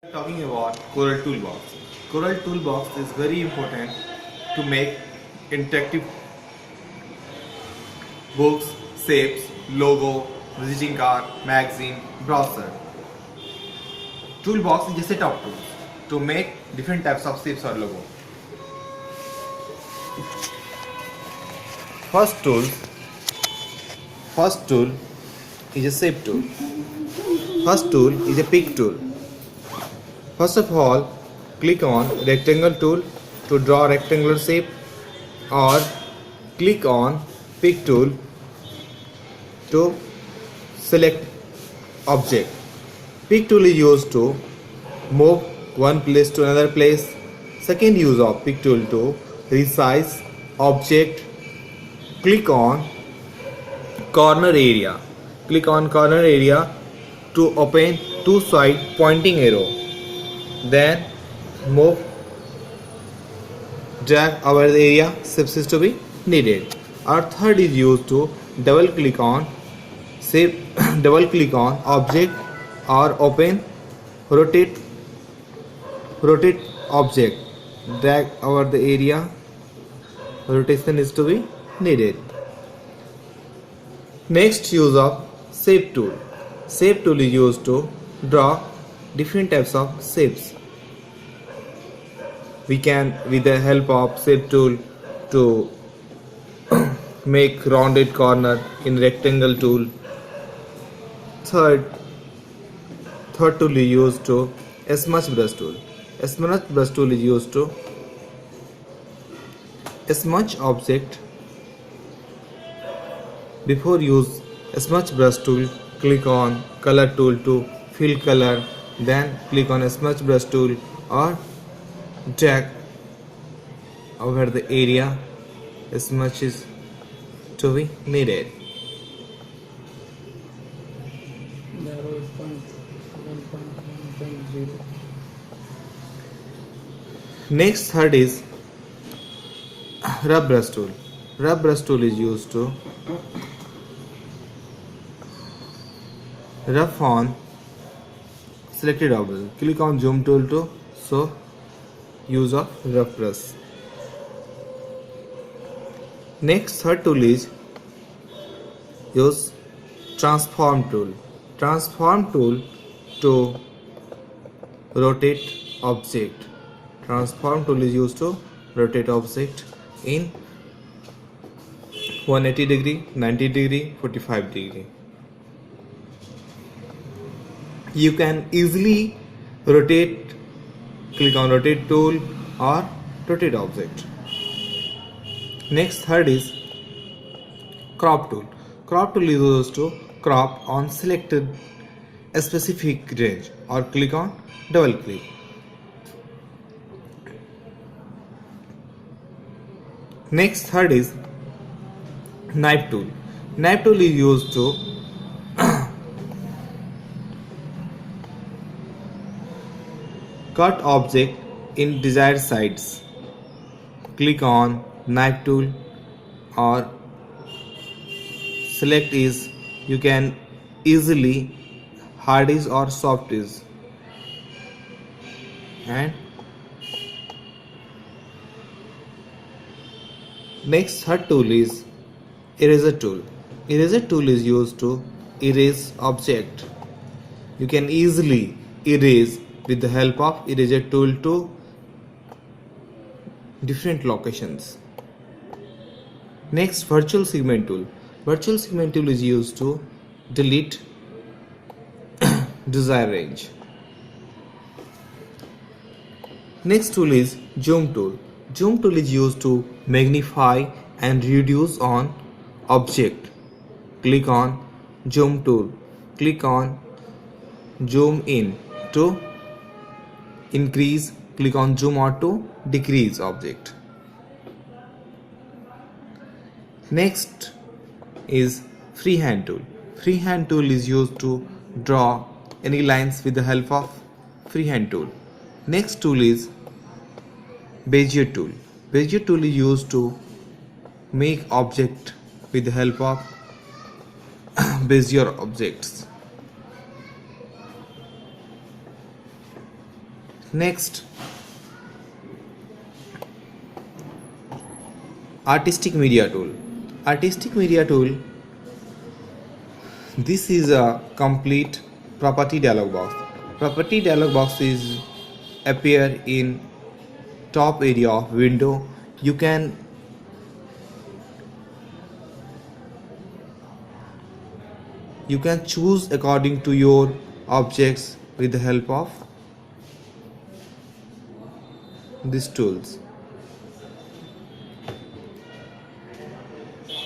Talking about Corel Toolbox. Corel Toolbox is very important to make interactive books, shapes, logo, visiting card, magazine, browser. Toolbox is a set of tools to make different types of shapes or logo. First tool, first tool is a shape tool. First tool is a pick tool. First of all, click on rectangle tool to draw rectangular shape, or click on pick tool to select object. Pick tool is used to move one place to another place. Second use of pick tool to resize object. Click on corner area. Click on corner area to open two side pointing arrow. Then move, drag over the area shapes is to be needed. Our third is used to double click on shape, double click on object, or open rotate object, drag over the area, rotation is to be needed. Next use of shape tool. Shape tool is used to draw different types of shapes. We can, with the help of shape tool, to make rounded corner in rectangle tool. Third tool is used to smudge brush tool. Smudge brush tool is used to smudge object. Before use smudge brush tool, click on color tool to fill color, then click on smudge brush tool or drag over the area smudge is to be needed. Next third is rub brush tool. Rub brush tool is used to rough on selected object. Click on zoom tool to show use of rough brush. Next third tool is use transform tool. Transform tool to rotate object. Transform tool is used to rotate object in 180 degree, 90 degree, 45 degree. You can easily rotate, click on rotate tool or rotate object. Next third is crop tool. Crop tool is used to crop on selected a specific range, or click on double click. Next third is knife tool. Knife tool is used to cut object in desired sides. Click on knife tool or select is, you can easily hard is or soft is. And next third tool is eraser tool. Eraser tool is used to erase object. You can easily erase with the help of eraser tool to different locations. Next, virtual segment tool. Virtual segment tool is used to delete desired range. Next tool is zoom tool. Zoom tool is used to magnify and reduce on object. Click on zoom tool. Click on zoom in to increase. Click on zoom out to decrease object. Next is freehand tool. Freehand tool is used to draw any lines with the help of freehand tool. Next tool is Bezier tool. Bezier tool is used to make object with the help of Bezier objects. Next, artistic media tool. Artistic media tool, this is a complete property dialog box. Property dialog box is appear in top area of window. You can choose according to your objects with the help of these tools.